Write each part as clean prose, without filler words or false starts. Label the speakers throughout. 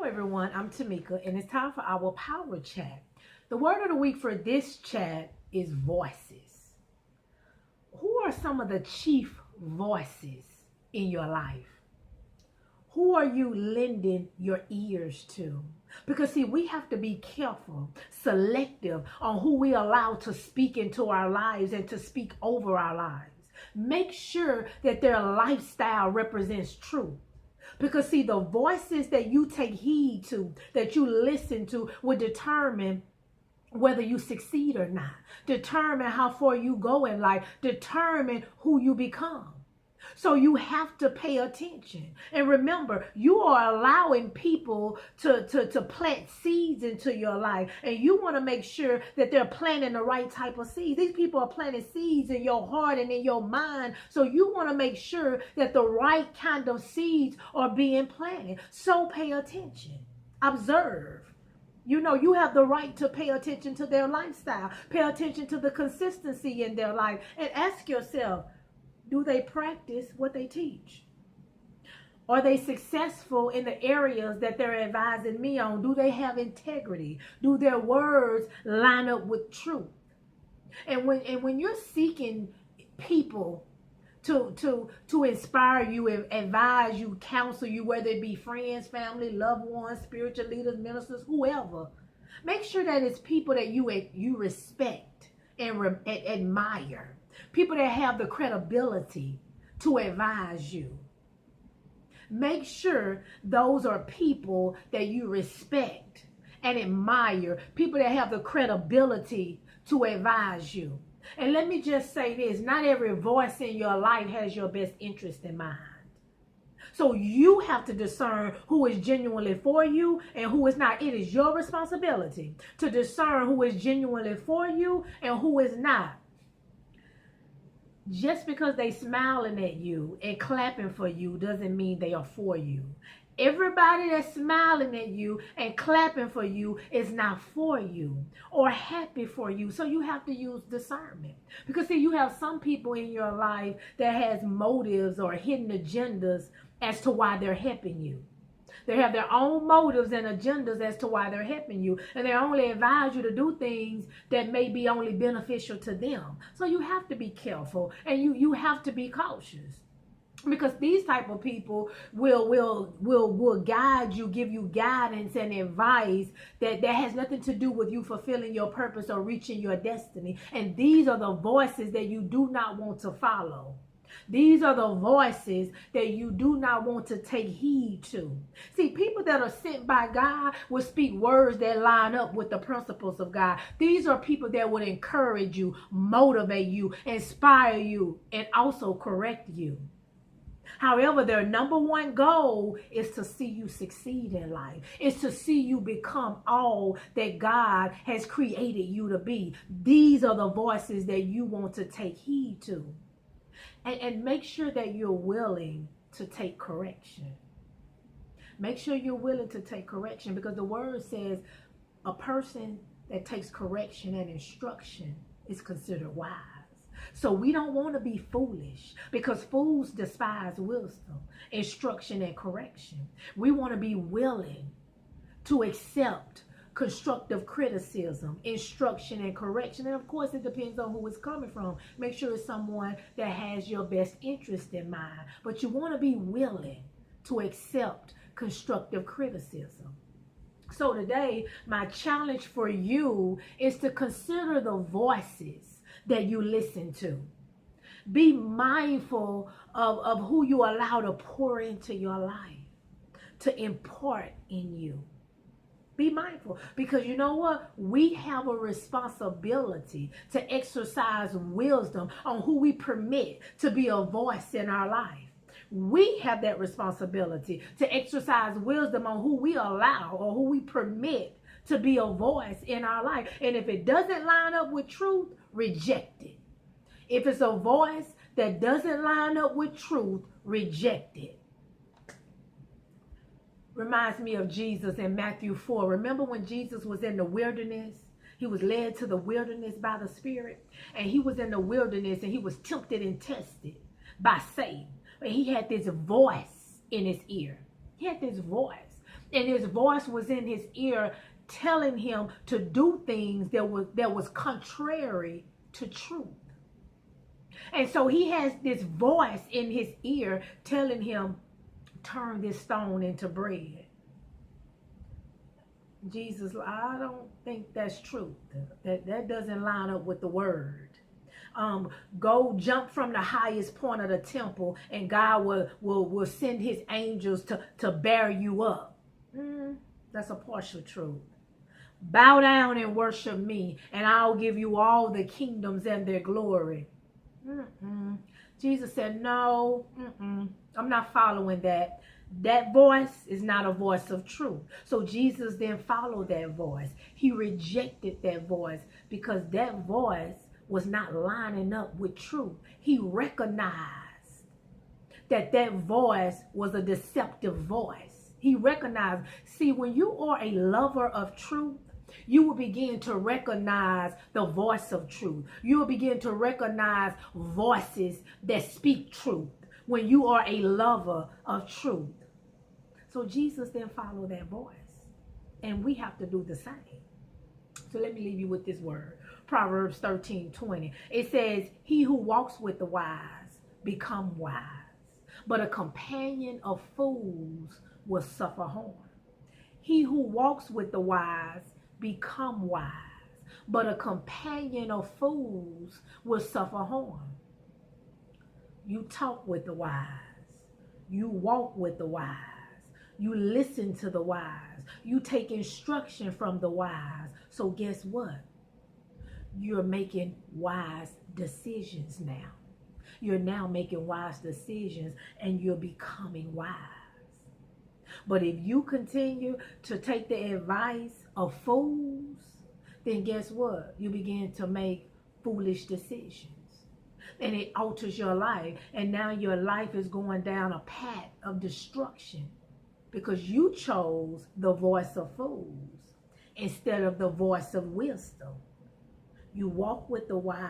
Speaker 1: Everyone, I'm Tamika, and it's time for our power chat. The word of the week for this chat is voices. Who are some of the chief voices in your life? Who are you lending your ears to? Because see, we have to be careful, selective on who we allow to speak into our lives and to speak over our lives. Make sure that their lifestyle represents truth. Because see, the voices that you take heed to, that you listen to, will determine whether you succeed or not, determine how far you go in life, determine who you become. So you have to pay attention. And remember, you are allowing people to plant seeds into your life. And you want to make sure that they're planting the right type of seeds. These people are planting seeds in your heart and in your mind. So you want to make sure that the right kind of seeds are being planted. So pay attention. Observe. You know, you have the right to pay attention to their lifestyle. Pay attention to the consistency in their life. And ask yourself, do they practice what they teach? Are they successful in the areas that they're advising me on? Do they have integrity? Do their words line up with truth? And when you're seeking people to inspire you, advise you, counsel you, whether it be friends, family, loved ones, spiritual leaders, ministers, whoever, make sure that it's people that you respect and admire. People that have the credibility to advise you. Make sure those are people that you respect and admire. People that have the credibility to advise you. And let me just say this, not every voice in your life has your best interest in mind. So you have to discern who is genuinely for you and who is not. It is your responsibility to discern who is genuinely for you and who is not. Just because they smiling at you and clapping for you doesn't mean they are for you. Everybody that's smiling at you and clapping for you is not for you or happy for you. So you have to use discernment. Because see, you have some people in your life that has motives or hidden agendas as to why they're helping you. They have their own motives and agendas as to why they're helping you. And they only advise you to do things that may be only beneficial to them. So you have to be careful and you have to be cautious. Because these type of people will guide you, give you guidance and advice that has nothing to do with you fulfilling your purpose or reaching your destiny. And these are the voices that you do not want to follow. These are the voices that you do not want to take heed to. See, people that are sent by God will speak words that line up with the principles of God. These are people that would encourage you, motivate you, inspire you, and also correct you. However, their number one goal is to see you succeed in life. It's to see you become all that God has created you to be. These are the voices that you want to take heed to. And make sure that you're willing to take correction. Make sure you're willing to take correction, because the word says a person that takes correction and instruction is considered wise. So we don't want to be foolish, because fools despise wisdom, instruction, and correction. We want to be willing to accept constructive criticism, instruction, and correction. And of course, it depends on who it's coming from. Make sure it's someone that has your best interest in mind. But you want to be willing to accept constructive criticism. So today, my challenge for you is to consider the voices that you listen to. Be mindful of who you allow to pour into your life, to impart in you. Be mindful, because you know what? We have a responsibility to exercise wisdom on who we permit to be a voice in our life. We have that responsibility to exercise wisdom on who we allow or who we permit to be a voice in our life. And if it doesn't line up with truth, reject it. If it's a voice that doesn't line up with truth, reject it. Reminds me of Jesus in Matthew 4. Remember when Jesus was in the wilderness? He was led to the wilderness by the Spirit. And he was in the wilderness and he was tempted and tested by Satan. And he had this voice in his ear. He had this voice. And his voice was in his ear telling him to do things that was contrary to truth. And so he has this voice in his ear telling him, turn this stone into bread. Jesus, I don't think that's true. That doesn't line up with the word. Go jump from the highest point of the temple and God will send his angels to bear you up. That's a partial truth. Bow down and worship me, and I'll give you all the kingdoms and their glory. Jesus said, no, I'm not following that. That voice is not a voice of truth. So Jesus didn't follow that voice. He rejected that voice because that voice was not lining up with truth. He recognized that voice was a deceptive voice. He recognized, see, when you are a lover of truth, you will begin to recognize the voice of truth. You will begin to recognize voices that speak truth when you are a lover of truth. So Jesus didn't follow that voice. And we have to do the same. So let me leave you with this word. Proverbs 13:20. It says, he who walks with the wise become wise, but a companion of fools will suffer harm. He who walks with the wise become wise, but a companion of fools will suffer harm. You talk with the wise. You walk with the wise. You listen to the wise. You take instruction from the wise. So guess what? You're making wise decisions now. You're now making wise decisions and you're becoming wise. But if you continue to take the advice of fools, then guess what? You begin to make foolish decisions. And it alters your life. And now your life is going down a path of destruction because you chose the voice of fools instead of the voice of wisdom. You walk with the wise.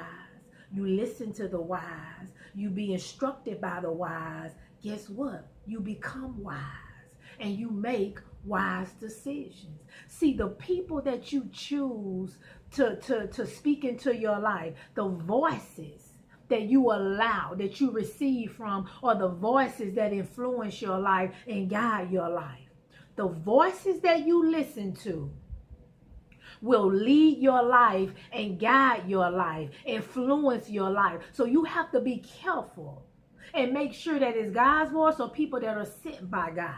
Speaker 1: You listen to the wise. You be instructed by the wise. Guess what? You become wise. And you make wise decisions. See, the people that you choose to speak into your life, the voices that you allow, that you receive from, or the voices that influence your life and guide your life. The voices that you listen to will lead your life and guide your life, influence your life. So you have to be careful and make sure that it's God's voice or people that are sent by God.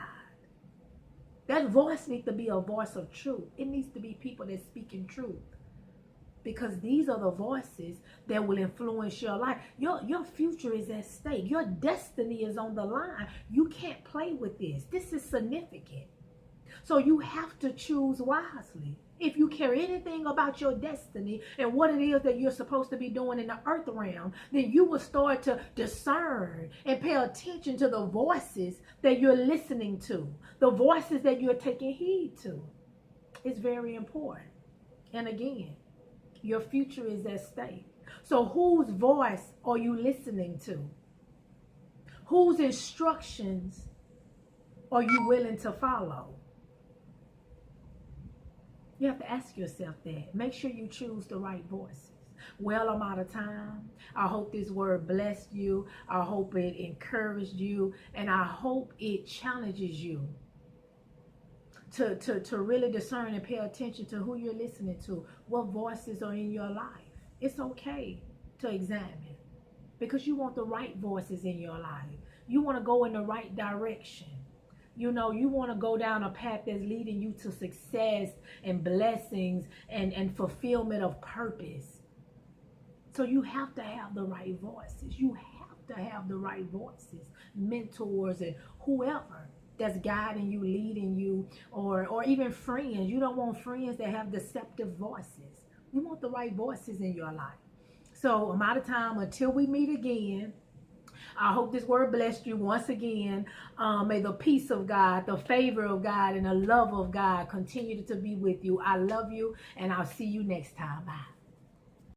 Speaker 1: That voice needs to be a voice of truth. It needs to be people that speak in truth. Because these are the voices that will influence your life. Your future is at stake. Your destiny is on the line. You can't play with this. This is significant. So you have to choose wisely. If you care anything about your destiny and what it is that you're supposed to be doing in the earth realm, then you will start to discern and pay attention to the voices that you're listening to, the voices that you're taking heed to. It's very important. And again, your future is at stake. So whose voice are you listening to? Whose instructions are you willing to follow? You have to ask yourself that. Make sure you choose the right voices. Well, I'm out of time. I hope this word blessed you. I hope it encouraged you. And I hope it challenges you to really discern and pay attention to who you're listening to. What voices are in your life. It's okay to examine because you want the right voices in your life. You want to go in the right direction. You know, you want to go down a path that's leading you to success and blessings and fulfillment of purpose. So you have to have the right voices. You have to have the right voices, mentors and whoever that's guiding you, leading you, or even friends. You don't want friends that have deceptive voices. You want the right voices in your life. So I'm out of time. Until we meet again, I hope this word blessed you once again. May the peace of God, the favor of God, and the love of God continue to be with you. I love you, and I'll see you next time. Bye.